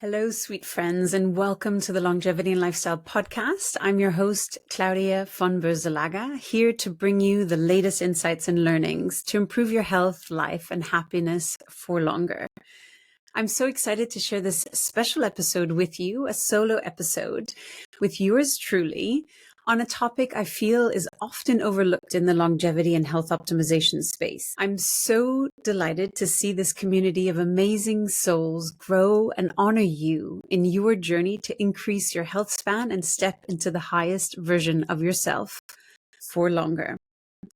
Hello, sweet friends, and welcome to the Longevity and Lifestyle Podcast. I'm your host, Claudia von Boeselager, here to bring you the latest insights and learnings to improve your health, life, and happiness for longer. I'm so excited to share this special episode with you, a solo episode with yours truly, on a topic I feel is often overlooked in the longevity and health optimization space. I'm so delighted to see this community of amazing souls grow and honor you in your journey to increase your health span and step into the highest version of yourself for longer.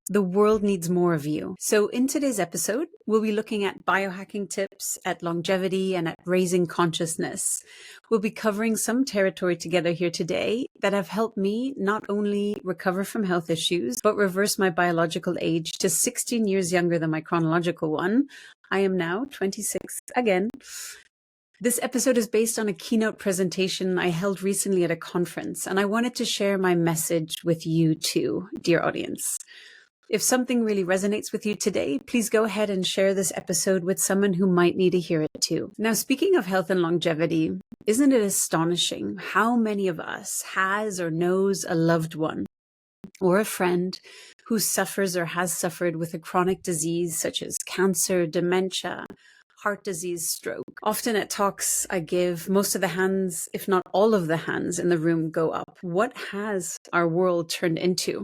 The world needs more of you. So in today's episode, we'll be looking at biohacking tips, at longevity, and at raising consciousness. We'll be covering some territory together here today that have helped me not only recover from health issues, but reverse my biological age to 16 years younger than my chronological one. I am now 26 again. This episode is based on a keynote presentation I held recently at a conference, and I wanted to share my message with you too, dear audience. If something really resonates with you today, please go ahead and share this episode with someone who might need to hear it too. Now, speaking of health and longevity, isn't it astonishing how many of us has or knows a loved one or a friend who suffers or has suffered with a chronic disease such as cancer, dementia, heart disease, stroke? Often at talks I give, most of the hands, if not all of the hands in the room go up. What has our world turned into?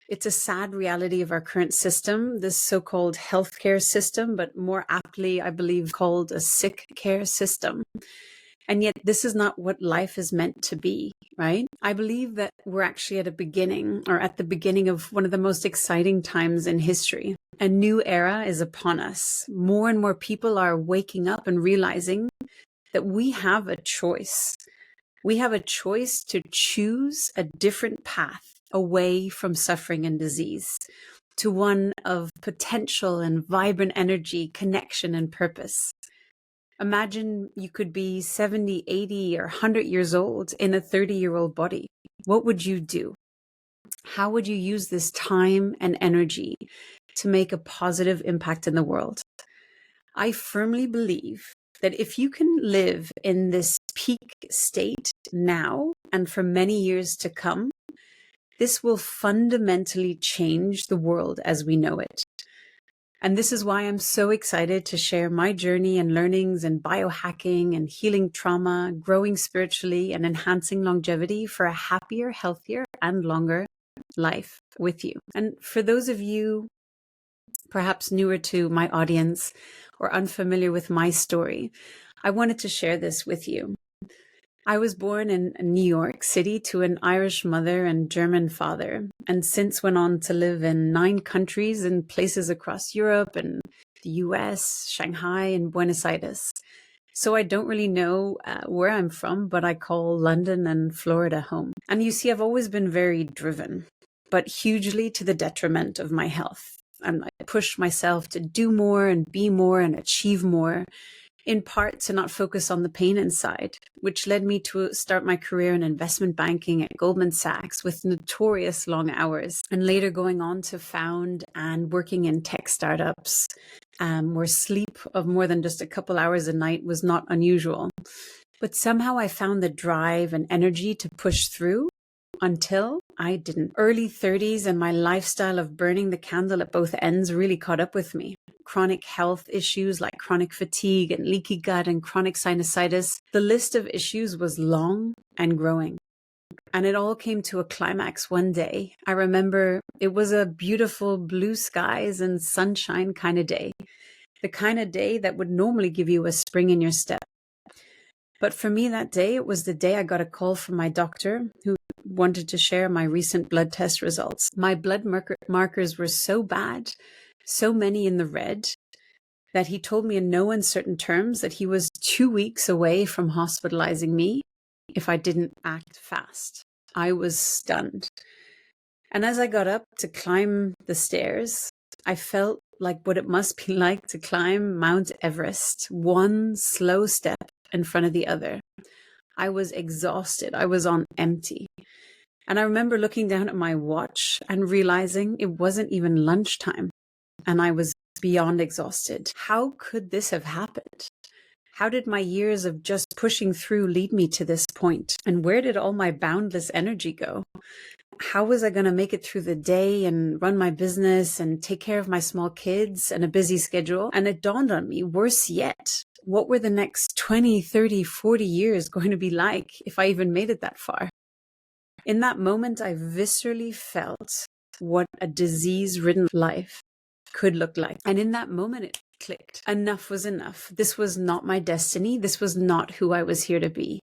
It's a sad reality of our current system, this so-called healthcare system, but more aptly, I believe, called a sick care system. And yet this is not what life is meant to be, right? I believe that we're actually at the beginning of one of the most exciting times in history. A new era is upon us. More and more people are waking up and realizing that we have a choice. We have a choice to choose a different path away from suffering and disease to one of potential and vibrant energy, connection, and purpose. Imagine you could be 70, 80, or 100 years old in a 30-year-old body. What would you do? How would you use this time and energy to make a positive impact in the world? I firmly believe that if you can live in this peak state now and for many years to come, this will fundamentally change the world as we know it. And this is why I'm so excited to share my journey and learnings in biohacking and healing trauma, growing spiritually, and enhancing longevity for a happier, healthier, and longer life with you. And for those of you perhaps newer to my audience or unfamiliar with my story, I wanted to share this with you. I was born in New York City to an Irish mother and German father, and since went on to live in 9 countries and places across Europe and the US, Shanghai, and Buenos Aires. So I don't really know where I'm from, but I call London and Florida home. And you see, I've always been very driven, but hugely to the detriment of my health. And I pushed myself to do more and be more and achieve more, in part to not focus on the pain inside, which led me to start my career in investment banking at Goldman Sachs with notorious long hours, and later going on to found and working in tech startups where sleep of more than just a couple hours a night was not unusual. But somehow I found the drive and energy to push through until I didn't. Early 30s and my lifestyle of burning the candle at both ends really caught up with me. Chronic health issues like chronic fatigue and leaky gut and chronic sinusitis. The list of issues was long and growing. And it all came to a climax one day. I remember it was a beautiful blue skies and sunshine kind of day. The kind of day that would normally give you a spring in your step. But for me that day, it was the day I got a call from my doctor who wanted to share my recent blood test results. My blood markers were so bad, so many in the red, that he told me in no uncertain terms that he was 2 weeks away from hospitalizing me if I didn't act fast. I was stunned. And as I got up to climb the stairs, I felt like what it must be like to climb Mount Everest, one slow step in front of the other. I was exhausted. I was on empty. And I remember looking down at my watch and realizing it wasn't even lunchtime. And I was beyond exhausted. How could this have happened? How did my years of just pushing through lead me to this point? And where did all my boundless energy go? How was I going to make it through the day and run my business and take care of my small kids and a busy schedule? And it dawned on me, worse yet, what were the next 20, 30, 40 years going to be like if I even made it that far? In that moment, I viscerally felt what a disease-ridden life could look like. And in that moment, it clicked. Enough was enough. This was not my destiny. This was not who I was here to be.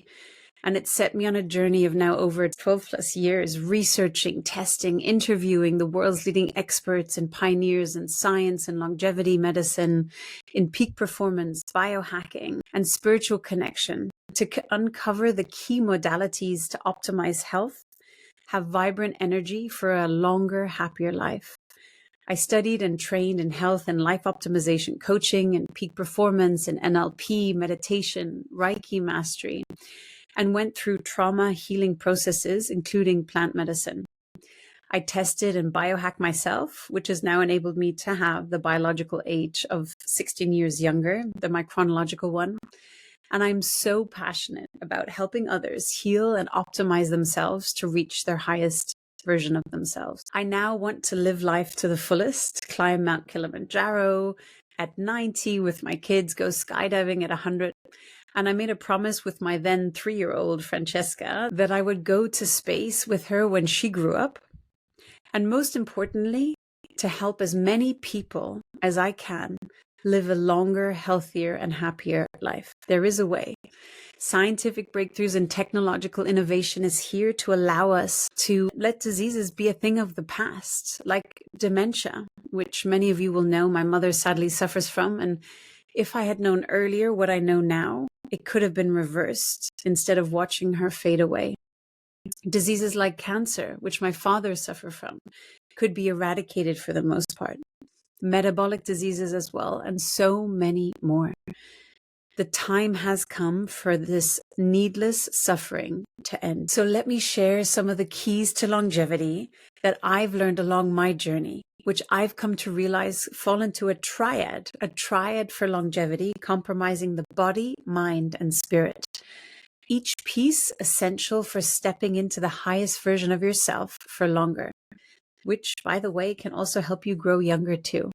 And it set me on a journey of now over 12 plus years, researching, testing, interviewing the world's leading experts and pioneers in science and longevity medicine, in peak performance, biohacking, and spiritual connection to uncover the key modalities to optimize health, have vibrant energy for a longer, happier life. I studied and trained in health and life optimization coaching and peak performance and NLP, meditation, Reiki mastery, and went through trauma healing processes, including plant medicine. I tested and biohacked myself, which has now enabled me to have the biological age of 16 years younger than my chronological one. And I'm so passionate about helping others heal and optimize themselves to reach their highest version of themselves. I now want to live life to the fullest, climb Mount Kilimanjaro at 90 with my kids, go skydiving at 100. And I made a promise with my then 3-year-old Francesca that I would go to space with her when she grew up. And most importantly, to help as many people as I can live a longer, healthier, and happier life. There is a way. Scientific breakthroughs and technological innovation is here to allow us to let diseases be a thing of the past, like dementia, which many of you will know my mother sadly suffers from. And if I had known earlier what I know now, it could have been reversed instead of watching her fade away. Diseases like cancer, which my father suffered from, could be eradicated for the most part. Metabolic diseases as well, and so many more. The time has come for this needless suffering to end. So let me share some of the keys to longevity that I've learned along my journey, which I've come to realize fall into a triad for longevity, comprising the body, mind, and spirit. Each piece essential for stepping into the highest version of yourself for longer, which, by the way, can also help you grow younger too.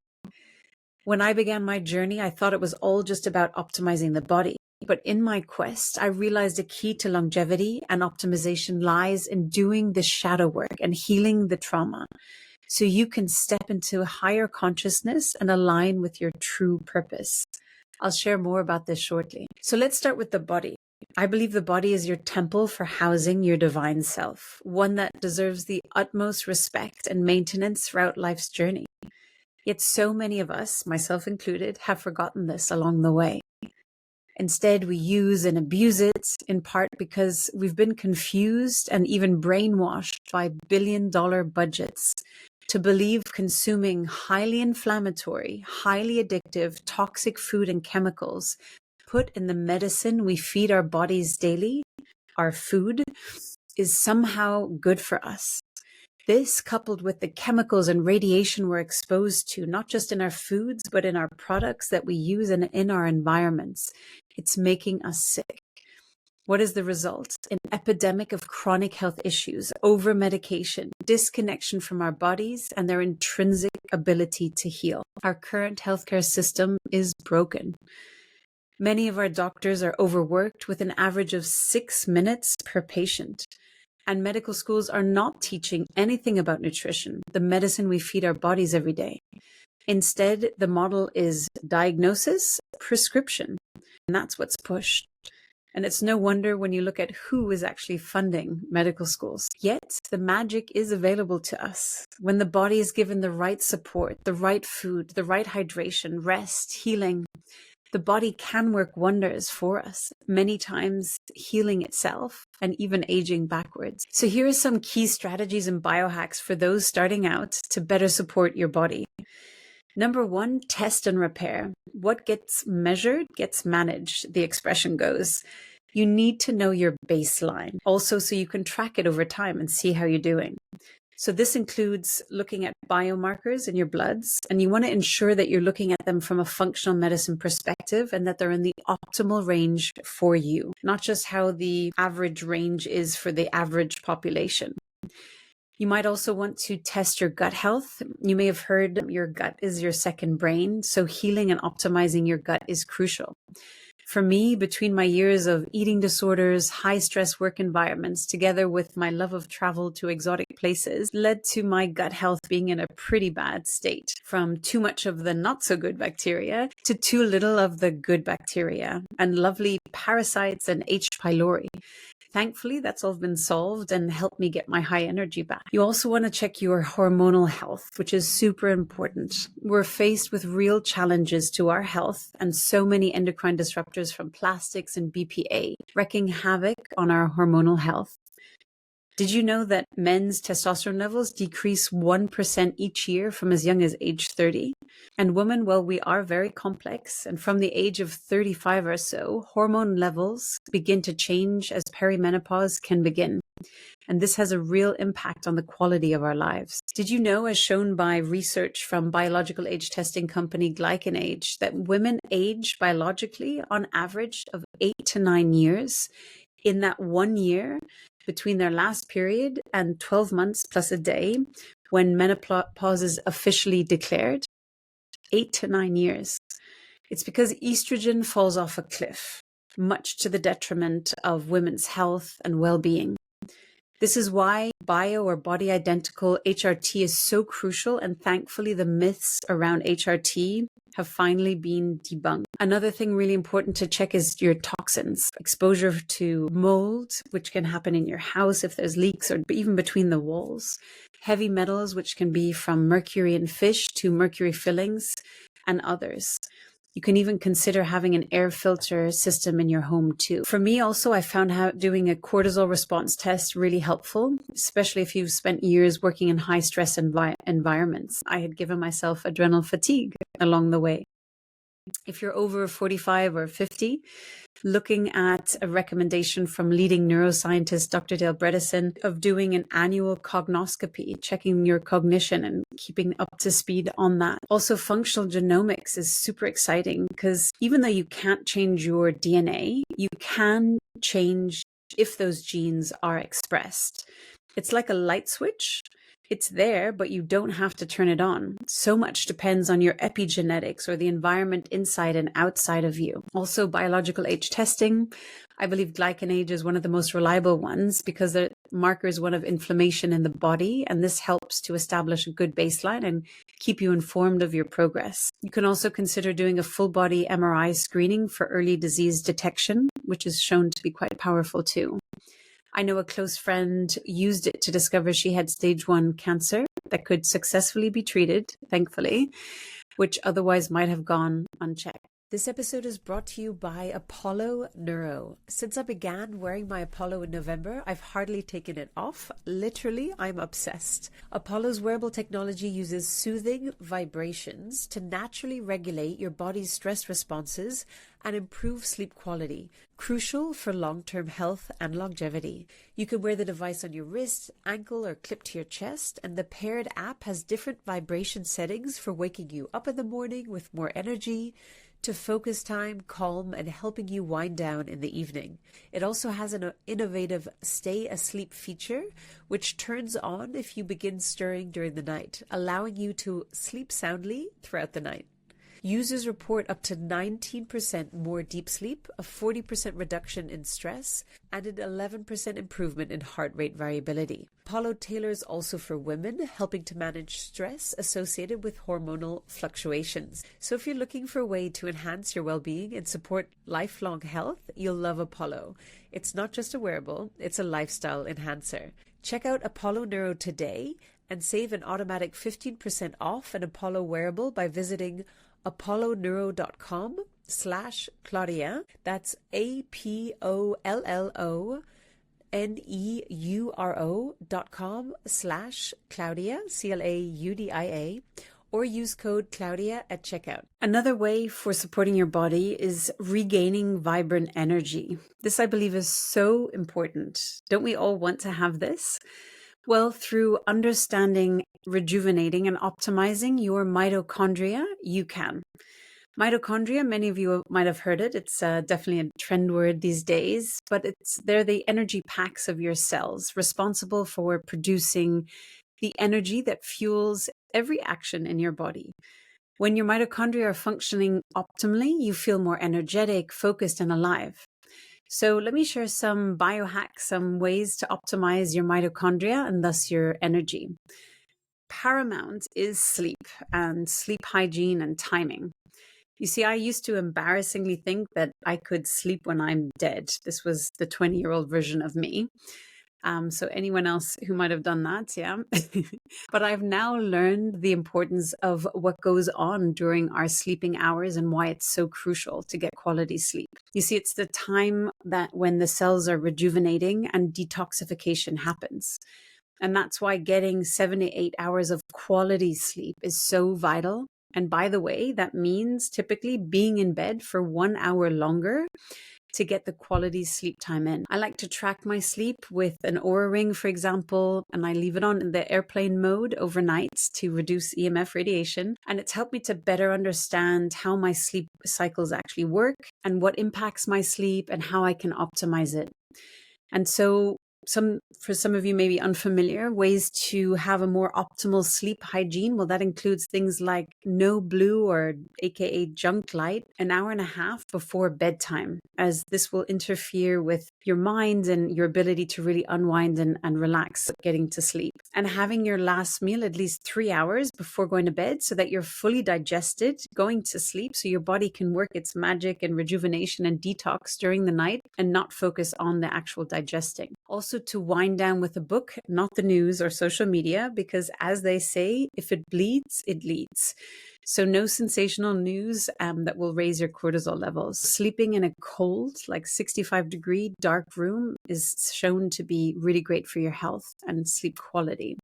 When I began my journey, I thought it was all just about optimizing the body. But in my quest, I realized a key to longevity and optimization lies in doing the shadow work and healing the trauma, so you can step into a higher consciousness and align with your true purpose. I'll share more about this shortly. So let's start with the body. I believe the body is your temple for housing your divine self, one that deserves the utmost respect and maintenance throughout life's journey. Yet so many of us, myself included, have forgotten this along the way. Instead, we use and abuse it, in part because we've been confused and even brainwashed by billion-dollar budgets to believe consuming highly inflammatory, highly addictive, toxic food and chemicals put in the medicine we feed our bodies daily, our food, is somehow good for us. This, coupled with the chemicals and radiation we're exposed to, not just in our foods, but in our products that we use and in our environments, it's making us sick. What is the result? An epidemic of chronic health issues, over-medication, disconnection from our bodies, and their intrinsic ability to heal. Our current healthcare system is broken. Many of our doctors are overworked with an average of 6 minutes per patient. And medical schools are not teaching anything about nutrition, the medicine we feed our bodies every day. Instead, the model is diagnosis, prescription, and that's what's pushed. And it's no wonder when you look at who is actually funding medical schools. Yet, the magic is available to us. When the body is given the right support, the right food, the right hydration, rest, healing, the body can work wonders for us, many times healing itself and even aging backwards. So here are some key strategies and biohacks for those starting out to better support your body. Number 1, test and repair. What gets measured gets managed, the expression goes. You need to know your baseline, also so you can track it over time and see how you're doing. So this includes looking at biomarkers in your bloods, and you want to ensure that you're looking at them from a functional medicine perspective and that they're in the optimal range for you, not just how the average range is for the average population. You might also want to test your gut health. You may have heard your gut is your second brain, so healing and optimizing your gut is crucial. For me, between my years of eating disorders, high stress work environments, together with my love of travel to exotic places, led to my gut health being in a pretty bad state, from too much of the not so good bacteria to too little of the good bacteria and lovely parasites and H. pylori. Thankfully, that's all been solved and helped me get my high energy back. You also want to check your hormonal health, which is super important. We're faced with real challenges to our health and so many endocrine disruptors from plastics and BPA, wreaking havoc on our hormonal health. Did you know that men's testosterone levels decrease 1% each year from as young as age 30? And women, well, we are very complex. And from the age of 35 or so, hormone levels begin to change as perimenopause can begin. And this has a real impact on the quality of our lives. Did you know, as shown by research from biological age testing company GlycanAge, that women age biologically on average of 8 to 9 years? In that 1 year between their last period and 12 months plus a day when menopause is officially declared, 8 to 9 years. It's because estrogen falls off a cliff, much to the detriment of women's health and well-being. This is why bio or body identical HRT is so crucial, and thankfully the myths around HRT have finally been debunked. Another thing really important to check is your toxins. Exposure to mold, which can happen in your house if there's leaks or even between the walls. Heavy metals, which can be from mercury in fish to mercury fillings, and others. You can even consider having an air filter system in your home too. For me also, I found doing a cortisol response test really helpful, especially if you've spent years working in high stress environments. I had given myself adrenal fatigue along the way. If you're over 45 or 50, looking at a recommendation from leading neuroscientist Dr. Dale Bredesen of doing an annual cognoscopy, checking your cognition and keeping up to speed on that. Also, functional genomics is super exciting because even though you can't change your DNA, you can change if those genes are expressed. It's like a light switch. It's there, but you don't have to turn it on. So much depends on your epigenetics or the environment inside and outside of you. Also, biological age testing. I believe GlycanAge is one of the most reliable ones because the marker is one of inflammation in the body, and this helps to establish a good baseline and keep you informed of your progress. You can also consider doing a full body MRI screening for early disease detection, which is shown to be quite powerful too. I know a close friend used it to discover she had stage 1 cancer that could successfully be treated, thankfully, which otherwise might have gone unchecked. This episode is brought to you by Apollo Neuro. Since I began wearing my Apollo in November, I've hardly taken it off. Literally, I'm obsessed. Apollo's wearable technology uses soothing vibrations to naturally regulate your body's stress responses and improve sleep quality, crucial for long-term health and longevity. You can wear the device on your wrist, ankle, or clip to your chest, and the paired app has different vibration settings for waking you up in the morning with more energy, to focus time, calm, and helping you wind down in the evening. It also has an innovative stay asleep feature, which turns on if you begin stirring during the night, allowing you to sleep soundly throughout the night. Users report up to 19% more deep sleep, a 40% reduction in stress, and an 11% improvement in heart rate variability. Apollo tailors also for women, helping to manage stress associated with hormonal fluctuations. So if you're looking for a way to enhance your well-being and support lifelong health, you'll love Apollo. It's not just a wearable, it's a lifestyle enhancer. Check out Apollo Neuro today and save an automatic 15% off an Apollo wearable by visiting apolloneuro.com/Claudia. That's APOLLONEURO.com/Claudia, CLAUDIA, or use code Claudia at checkout. Another way for supporting your body is regaining vibrant energy. This, I believe, is so important. Don't we all want to have this? Well, through understanding, rejuvenating, and optimizing your mitochondria, you can. Mitochondria, many of you might have heard it. It's definitely a trend word these days, but they're the energy packs of your cells responsible for producing the energy that fuels every action in your body. When your mitochondria are functioning optimally, you feel more energetic, focused, and alive. So let me share some biohacks, some ways to optimize your mitochondria and thus your energy. Paramount is sleep and sleep hygiene and timing. You see, I used to embarrassingly think that I could sleep when I'm dead. This was the 20-year-old version of me. So anyone else who might have done that, yeah. But I've now learned the importance of what goes on during our sleeping hours and why it's so crucial to get quality sleep. You see, it's the time that when the cells are rejuvenating and detoxification happens. And that's why getting 7 to 8 hours of quality sleep is so vital. And by the way, that means typically being in bed for 1 hour longer to get the quality sleep time in. I like to track my sleep with an Oura ring, for example, and I leave it on in the airplane mode overnight to reduce EMF radiation. And it's helped me to better understand how my sleep cycles actually work and what impacts my sleep and how I can optimize it. And so for some of you may be unfamiliar, ways to have a more optimal sleep hygiene. Well, that includes things like no blue or AKA junk light an hour and a half before bedtime, as this will interfere with your mind and your ability to really unwind and relax getting to sleep. And having your last meal at least 3 hours before going to bed so that you're fully digested going to sleep, so your body can work its magic and rejuvenation and detox during the night and not focus on the actual digesting. Also, to wind down with a book, not the news or social media, because as they say, if it bleeds, it leads. So no sensational news that will raise your cortisol levels. Sleeping in a cold, like 65-degree dark room is shown to be really great for your health and sleep quality.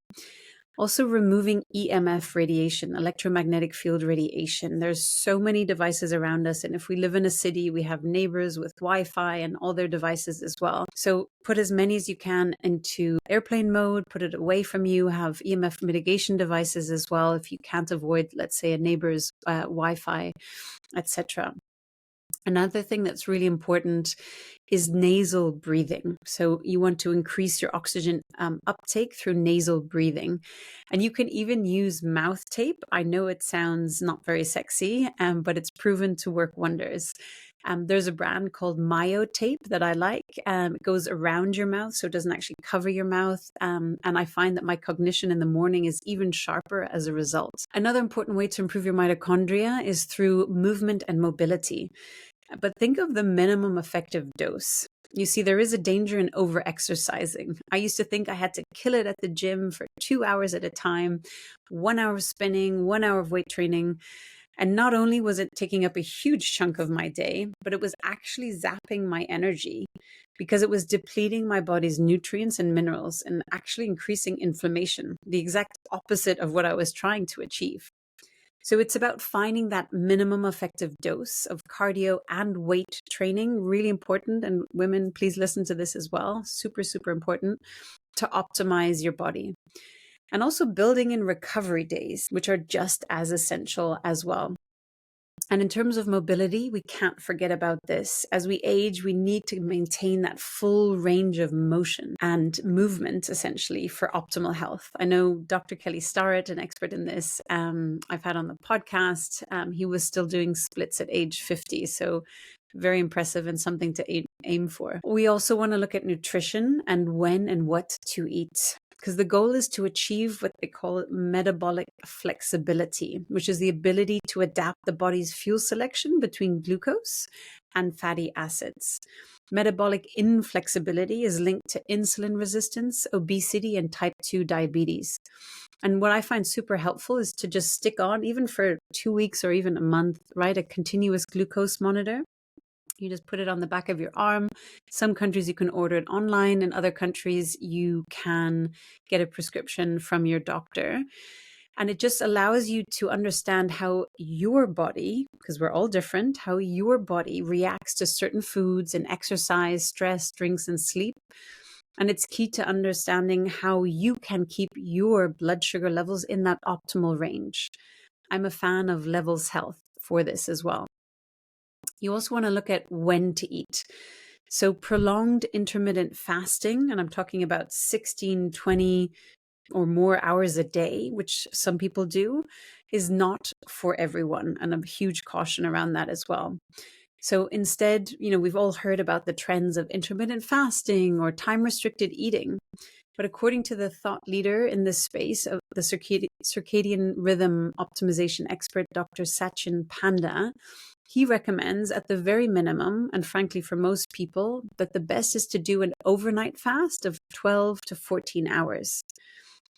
Also, removing EMF radiation, electromagnetic field radiation. There's so many devices around us. And if we live in a city, we have neighbors with Wi-Fi and all their devices as well. So put as many as you can into airplane mode, put it away from you, have EMF mitigation devices as well if you can't avoid, let's say, a neighbor's Wi-Fi, etc. Another thing that's really important is nasal breathing. So you want to increase your oxygen uptake through nasal breathing. And you can even use mouth tape. I know it sounds not very sexy, but it's proven to work wonders. There's a brand called Myo Tape that I like. It goes around your mouth, so it doesn't actually cover your mouth. And I find that my cognition in the morning is even sharper as a result. Another important way to improve your mitochondria is through movement and mobility. But think of the minimum effective dose. You see, there is a danger in over-exercising. I used to think I had to kill it at the gym for 2 hours at a time, 1 hour of spinning, 1 hour of weight training. And not only was it taking up a huge chunk of my day, but it was actually zapping my energy because it was depleting my body's nutrients and minerals and actually increasing inflammation, the exact opposite of what I was trying to achieve. So it's about finding that minimum effective dose of cardio and weight training, really important. And women, please listen to this as well. Super, super important to optimize your body. And also building in recovery days, which are just as essential as well. And in terms of mobility, we can't forget about this. As we age, we need to maintain that full range of motion and movement, essentially, for optimal health. I know Dr. Kelly Starrett, an expert in this, I've had on the podcast. He was still doing splits at age 50. So very impressive and something to aim for. We also want to look at nutrition and when and what to eat, because the goal is to achieve what they call metabolic flexibility, which is the ability to adapt the body's fuel selection between glucose and fatty acids. Metabolic inflexibility is linked to insulin resistance, obesity, and type 2 diabetes. And what I find super helpful is to just stick on, even for 2 weeks or even a month, right, a continuous glucose monitor. You just put it on the back of your arm. Some countries you can order it online. In other countries, you can get a prescription from your doctor. And it just allows you to understand how your body, because we're all different, how your body reacts to certain foods and exercise, stress, drinks, and sleep. And it's key to understanding how you can keep your blood sugar levels in that optimal range. I'm a fan of Levels Health for this as well. You also want to look at when to eat. So prolonged intermittent fasting, and I'm talking about 16, 20 or more hours a day, which some people do, is not for everyone. And a huge caution around that as well. So instead, we've all heard about the trends of intermittent fasting or time restricted eating. But according to the thought leader in this space, of the circadian rhythm optimization expert, Dr. Sachin Panda, he recommends at the very minimum, and frankly for most people, that the best is to do an overnight fast of 12 to 14 hours.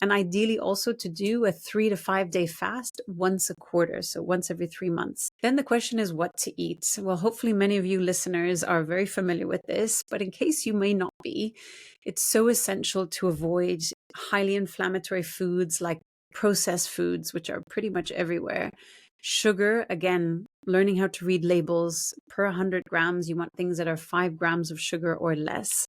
And ideally also to do a 3 to 5 day fast once a quarter, so once every 3 months. Then the question is what to eat. Well, hopefully many of you listeners are very familiar with this, but in case you may not be, it's so essential to avoid highly inflammatory foods like processed foods, which are pretty much everywhere. Sugar, again, learning how to read labels. Per 100 grams, you want things that are 5 grams of sugar or less.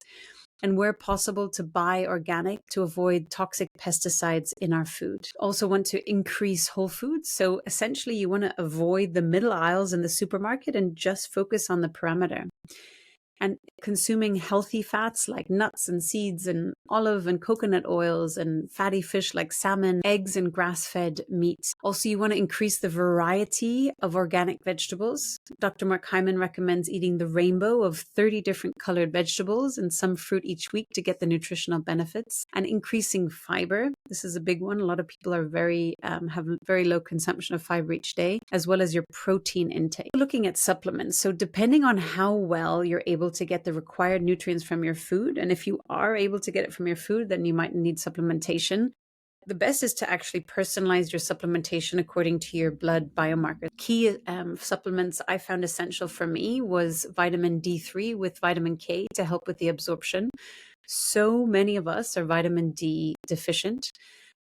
And where possible, to buy organic to avoid toxic pesticides in our food. Also want to increase whole foods. So essentially you want to avoid the middle aisles in the supermarket and just focus on the perimeter. And consuming healthy fats like nuts and seeds and olive and coconut oils and fatty fish like salmon, eggs and grass-fed meat. Also, you want to increase the variety of organic vegetables. Dr. Mark Hyman recommends eating the rainbow of 30 different colored vegetables and some fruit each week to get the nutritional benefits. And increasing fiber. This is a big one. A lot of people are have very low consumption of fiber each day, as well as your protein intake. Looking at supplements. So depending on how well you're able to get the required nutrients from your food, and if you are able to get it from your food, then you might need supplementation. The best is to actually personalize your supplementation according to your blood biomarker. Key supplements I found essential for me was vitamin D3 with vitamin K to help with the absorption. So many of us are vitamin D deficient.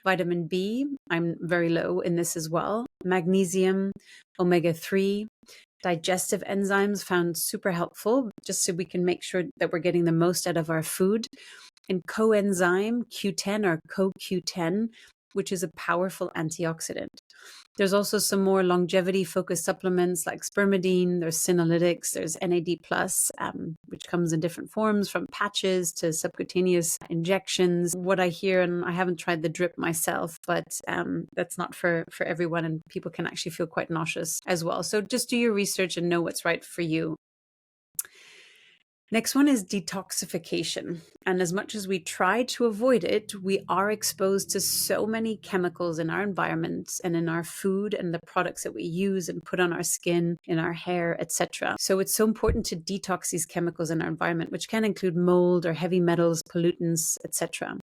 Vitamin B, I'm very low in this as well. Magnesium, omega-3, digestive enzymes found super helpful, just so we can make sure that we're getting the most out of our food. And coenzyme Q10 or CoQ10, which is a powerful antioxidant. There's also some more longevity-focused supplements like spermidine, there's Senolytics, there's NAD+, which comes in different forms, from patches to subcutaneous injections. What I hear, and I haven't tried the drip myself, but that's not for everyone, and people can actually feel quite nauseous as well. So just do your research and know what's right for you. Next one is detoxification. And as much as we try to avoid it, we are exposed to so many chemicals in our environments and in our food and the products that we use and put on our skin, in our hair, etc. So it's so important to detox these chemicals in our environment, which can include mold or heavy metals, pollutants, etc.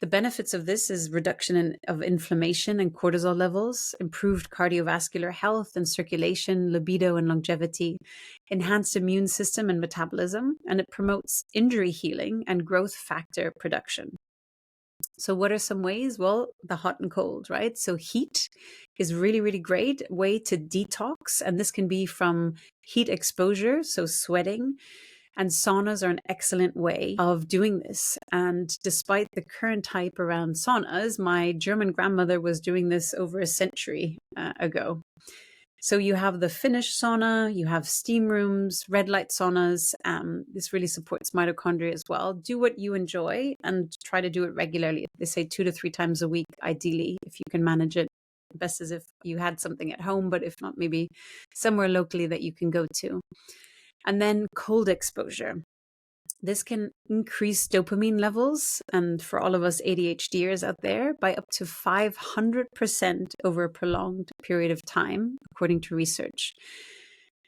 The benefits of this is reduction of inflammation and cortisol levels, improved cardiovascular health and circulation, libido and longevity, enhanced immune system and metabolism, and it promotes injury healing and growth factor production. So what are some ways? Well, the hot and cold, right? So heat is really, really great way to detox. And this can be from heat exposure, so sweating. And saunas are an excellent way of doing this. And despite the current hype around saunas, my German grandmother was doing this over a century ago. So you have the Finnish sauna, you have steam rooms, red light saunas. This really supports mitochondria as well. Do what you enjoy and try to do it regularly. They say 2 to 3 times a week, ideally, if you can manage it. Best is if you had something at home, but if not, maybe somewhere locally that you can go to. And then cold exposure. This can increase dopamine levels, and for all of us ADHDers out there, by up to 500% over a prolonged period of time, according to research.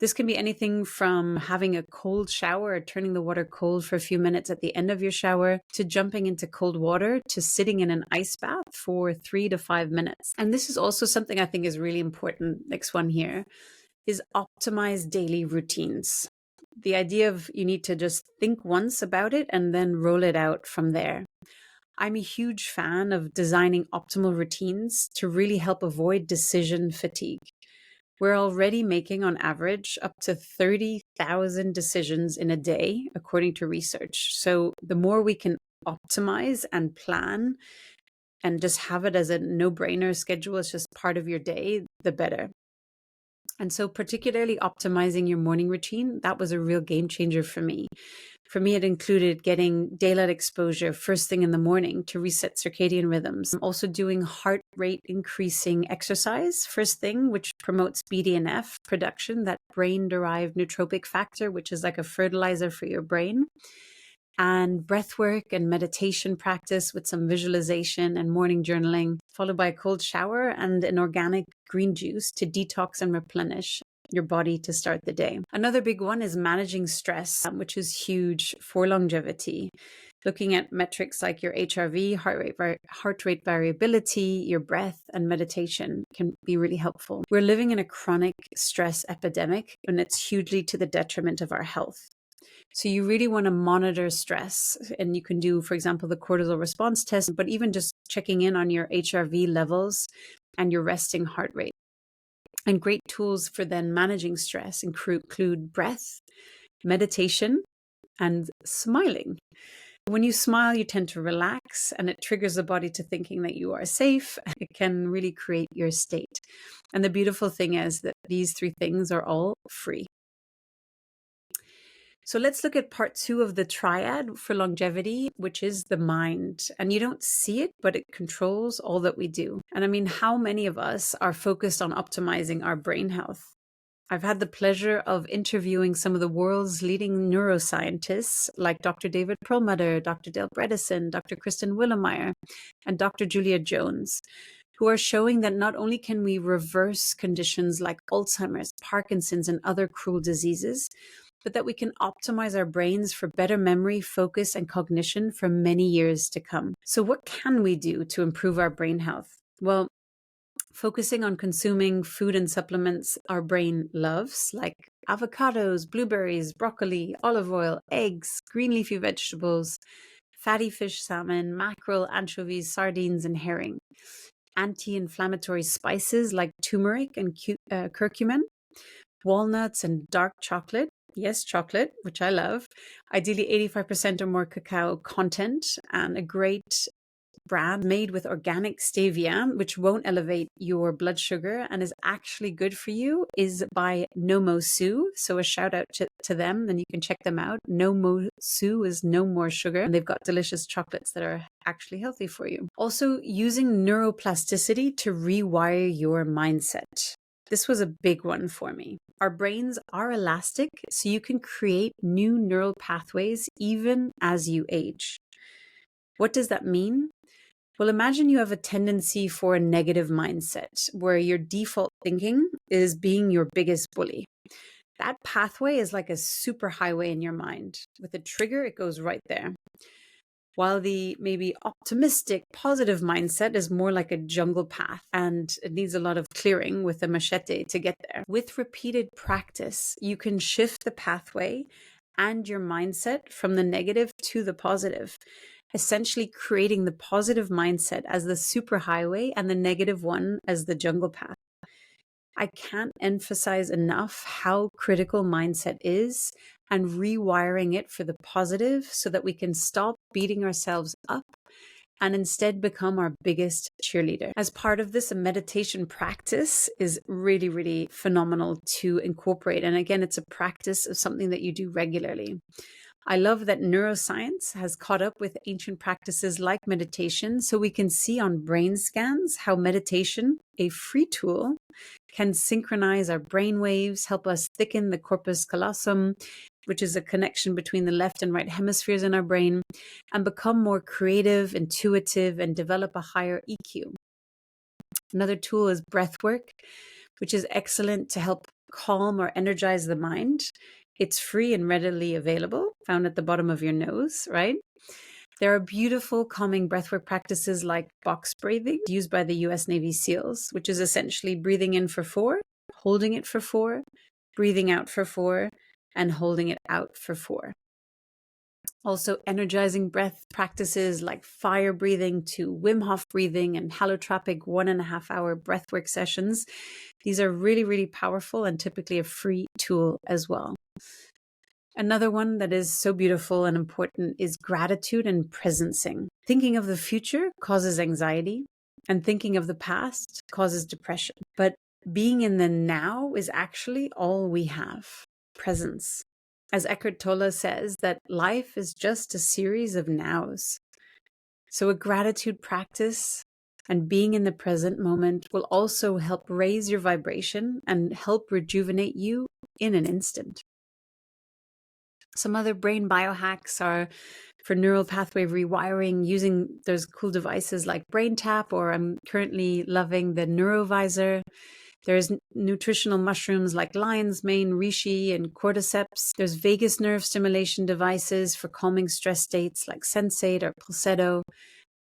This can be anything from having a cold shower or turning the water cold for a few minutes at the end of your shower, to jumping into cold water, to sitting in an ice bath for 3 to 5 minutes. And this is also something I think is really important. Next one here is optimize daily routines. The idea of you need to just think once about it and then roll it out from there. I'm a huge fan of designing optimal routines to really help avoid decision fatigue. We're already making on average up to 30,000 decisions in a day, according to research. So the more we can optimize and plan and just have it as a no-brainer schedule, it's just part of your day, the better. And so particularly optimizing your morning routine, that was a real game changer for me. For me, it included getting daylight exposure first thing in the morning to reset circadian rhythms. Also doing heart rate increasing exercise first thing, which promotes BDNF production, that brain-derived nootropic factor, which is like a fertilizer for your brain. And breath work and meditation practice with some visualization and morning journaling, followed by a cold shower and an organic green juice to detox and replenish your body to start the day. Another big one is managing stress, which is huge for longevity. Looking at metrics like your HRV, heart rate variability, your breath, and meditation can be really helpful. We're living in a chronic stress epidemic, and it's hugely to the detriment of our health. So you really want to monitor stress, and you can do, for example, the cortisol response test, but even just checking in on your HRV levels and your resting heart rate. And great tools for then managing stress include breath, meditation, and smiling. When you smile, you tend to relax, and it triggers the body to thinking that you are safe. It can really create your state. And the beautiful thing is that these 3 things are all free. So let's look at part 2 of the triad for longevity, which is the mind. And you don't see it, but it controls all that we do. And I mean, how many of us are focused on optimizing our brain health? I've had the pleasure of interviewing some of the world's leading neuroscientists like Dr. David Perlmutter, Dr. Dale Bredesen, Dr. Kristen Willemeyer, and Dr. Julia Jones, who are showing that not only can we reverse conditions like Alzheimer's, Parkinson's, and other cruel diseases, but that we can optimize our brains for better memory, focus, and cognition for many years to come. So what can we do to improve our brain health? Well, focusing on consuming food and supplements our brain loves, like avocados, blueberries, broccoli, olive oil, eggs, green leafy vegetables, fatty fish, salmon, mackerel, anchovies, sardines, and herring. Anti-inflammatory spices like turmeric and curcumin, walnuts and dark chocolate. Yes, chocolate, which I love. Ideally 85% or more cacao content, and a great brand made with organic stevia, which won't elevate your blood sugar and is actually good for you, is by Nomo Sue. So a shout out to them, and you can check them out. Nomo Sue is no more sugar, and they've got delicious chocolates that are actually healthy for you. Also, using neuroplasticity to rewire your mindset. This was a big one for me. Our brains are elastic, so you can create new neural pathways even as you age. What does that mean? Well, imagine you have a tendency for a negative mindset where your default thinking is being your biggest bully. That pathway is like a superhighway in your mind. With a trigger, it goes right there. While the maybe optimistic, positive mindset is more like a jungle path, and it needs a lot of clearing with a machete to get there. With repeated practice, you can shift the pathway and your mindset from the negative to the positive, essentially creating the positive mindset as the superhighway and the negative one as the jungle path. I can't emphasize enough how critical mindset is, and rewiring it for the positive so that we can stop beating ourselves up and instead become our biggest cheerleader. As part of this, a meditation practice is really, really phenomenal to incorporate. And again, it's a practice of something that you do regularly. I love that neuroscience has caught up with ancient practices like meditation, so we can see on brain scans how meditation, a free tool, can synchronize our brain waves, help us thicken the corpus callosum, which is a connection between the left and right hemispheres in our brain, and become more creative, intuitive, and develop a higher EQ. Another tool is breath work, which is excellent to help calm or energize the mind. It's free and readily available, found at the bottom of your nose, right? There are beautiful calming breathwork practices like box breathing used by the US Navy SEALs, which is essentially breathing in for 4, holding it for 4, breathing out for 4, and holding it out for 4. Also, energizing breath practices like fire breathing to Wim Hof breathing and holotropic 1.5 hour breathwork sessions. These are really, really powerful and typically a free tool as well. Another one that is so beautiful and important is gratitude and presencing. Thinking of the future causes anxiety, and thinking of the past causes depression. But being in the now is actually all we have, presence. As Eckhart Tolle says, that life is just a series of nows. So a gratitude practice and being in the present moment will also help raise your vibration and help rejuvenate you in an instant. Some other brain biohacks are for neural pathway rewiring using those cool devices like BrainTap, or I'm currently loving the Neurovisor. There's nutritional mushrooms like lion's mane, reishi, and cordyceps. There's vagus nerve stimulation devices for calming stress states like Sensate or Pulsetto.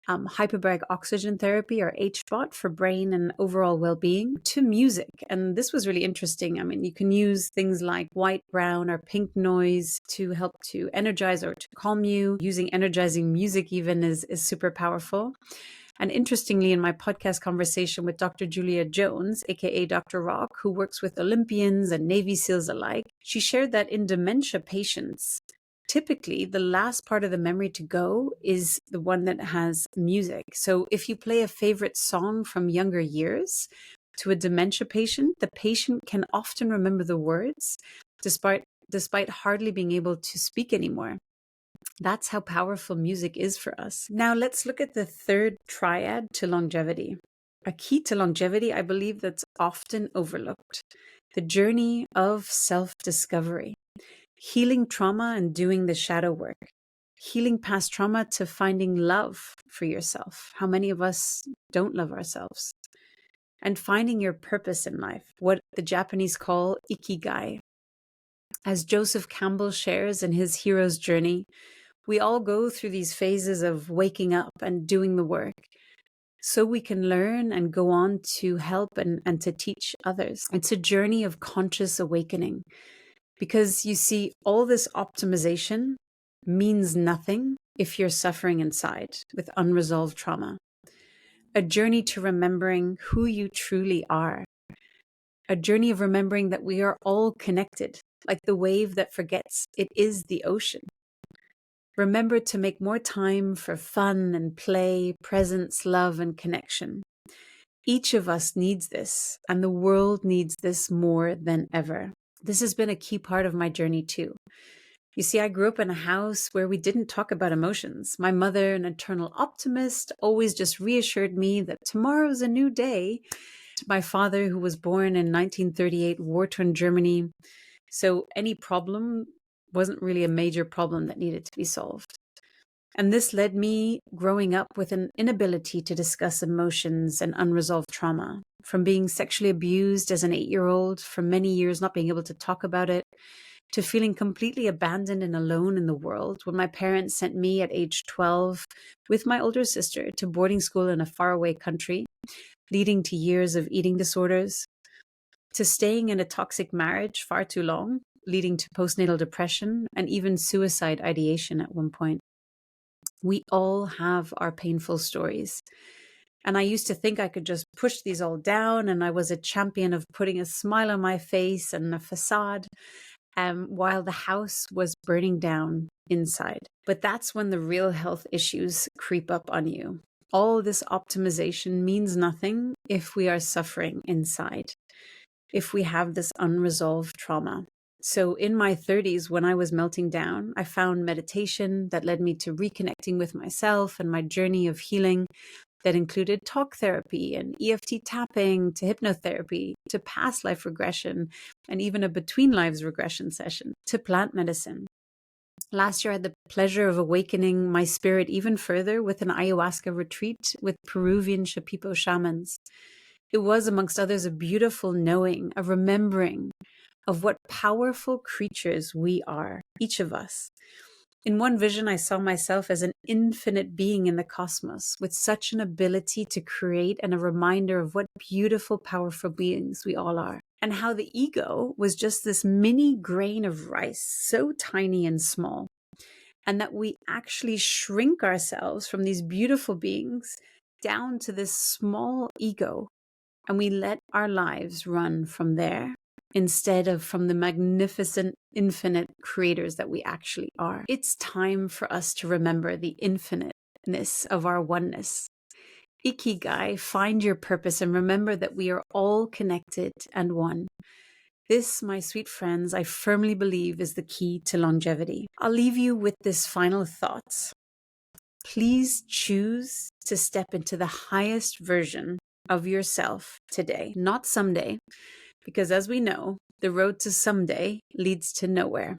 Hyperbaric oxygen therapy, or HBOT, for brain and overall well-being, to music. And this was really interesting. I mean, you can use things like white, brown, or pink noise to help to energize or to calm you. Using energizing music even is super powerful. And interestingly, in my podcast conversation with Dr. Julia Jones, aka Dr. Rock, who works with Olympians and Navy SEALs alike, she shared that in dementia patients, typically the last part of the memory to go is the one that has music. So if you play a favorite song from younger years to a dementia patient, the patient can often remember the words despite hardly being able to speak anymore. That's how powerful music is for us. Now let's look at the third triad to longevity. A key to longevity, I believe, that's often overlooked: the journey of self-discovery. Healing trauma and doing the shadow work. Healing past trauma to finding love for yourself. How many of us don't love ourselves? And finding your purpose in life, what the Japanese call ikigai. As Joseph Campbell shares in his hero's journey, we all go through these phases of waking up and doing the work so we can learn and go on to help and to teach others. It's a journey of conscious awakening. Because you see, all this optimization means nothing if you're suffering inside with unresolved trauma. A journey to remembering who you truly are. A journey of remembering that we are all connected, like the wave that forgets it is the ocean. Remember to make more time for fun and play, presence, love, and connection. Each of us needs this, and the world needs this more than ever. This has been a key part of my journey too. You see, I grew up in a house where we didn't talk about emotions. My mother, an eternal optimist, always just reassured me that tomorrow's a new day. My father, who was born in 1938, war-torn Germany. So any problem wasn't really a major problem that needed to be solved. And this led me growing up with an inability to discuss emotions and unresolved trauma, from being sexually abused as an 8-year-old for many years, not being able to talk about it, to feeling completely abandoned and alone in the world when my parents sent me at age 12 with my older sister to boarding school in a faraway country, leading to years of eating disorders, to staying in a toxic marriage far too long, leading to postnatal depression and even suicide ideation at one point. We all have our painful stories. And I used to think I could just push these all down, and I was a champion of putting a smile on my face and a facade, while the house was burning down inside. But that's when the real health issues creep up on you. All this optimization means nothing if we are suffering inside, if we have this unresolved trauma. So in my 30s, when I was melting down, I found meditation that led me to reconnecting with myself and my journey of healing that included talk therapy and EFT tapping to hypnotherapy to past life regression and even a between lives regression session to plant medicine. Last year, I had the pleasure of awakening my spirit even further with an ayahuasca retreat with Peruvian Shipibo shamans. It was, amongst others, a beautiful knowing, a remembering of what powerful creatures we are, each of us. In one vision, I saw myself as an infinite being in the cosmos with such an ability to create and a reminder of what beautiful, powerful beings we all are. And how the ego was just this mini grain of rice, so tiny and small. and that we actually shrink ourselves from these beautiful beings down to this small ego, and we let our lives run from there instead of from the magnificent, infinite creators that we actually are. It's time for us to remember the infiniteness of our oneness. Ikigai, find your purpose and remember that we are all connected and one. This, my sweet friends, I firmly believe is the key to longevity. I'll leave you with this final thought. Please choose to step into the highest version of yourself today, not someday, because as we know, the road to someday leads to nowhere.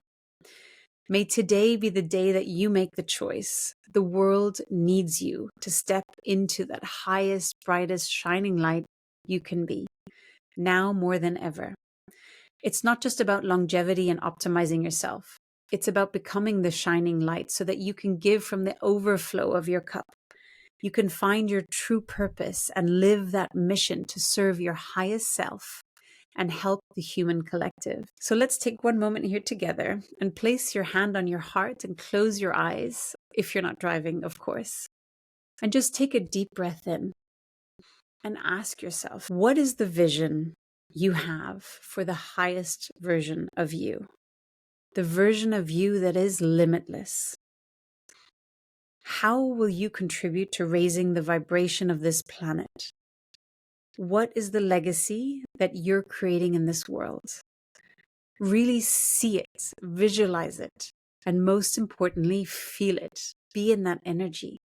May today be the day that you make the choice. The world needs you to step into that highest, brightest, shining light you can be, now more than ever. It's not just about longevity and optimizing yourself. It's about becoming the shining light so that you can give from the overflow of your cup. You can find your true purpose and live that mission to serve your highest self and help the human collective. So let's take one moment here together and place your hand on your heart and close your eyes, if you're not driving, of course. And just take a deep breath in and ask yourself, what is the vision you have for the highest version of you? The version of you that is limitless. How will you contribute to raising the vibration of this planet? What is the legacy that you're creating in this world? Really see it, visualize it, and most importantly, feel it. Be in that energy.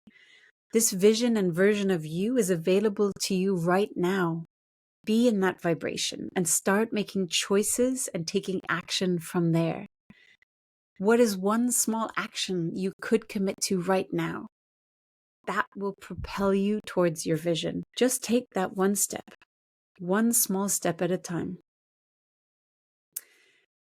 This vision and version of you is available to you right now. Be in that vibration and start making choices and taking action from there. What is one small action you could commit to right now? That will propel you towards your vision. Just take that one step, one small step at a time.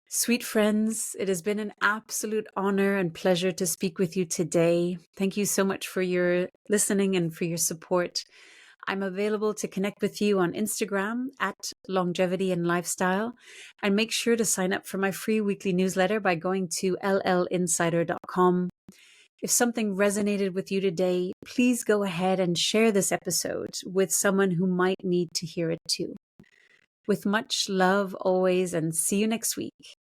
Sweet friends, it has been an absolute honor and pleasure to speak with you today. Thank you so much for your listening and for your support. I'm available to connect with you on Instagram at Longevity and Lifestyle, and make sure to sign up for my free weekly newsletter by going to llinsider.com. If something resonated with you today, please go ahead and share this episode with someone who might need to hear it too. With much love always, and see you next week.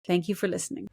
Thank you for listening.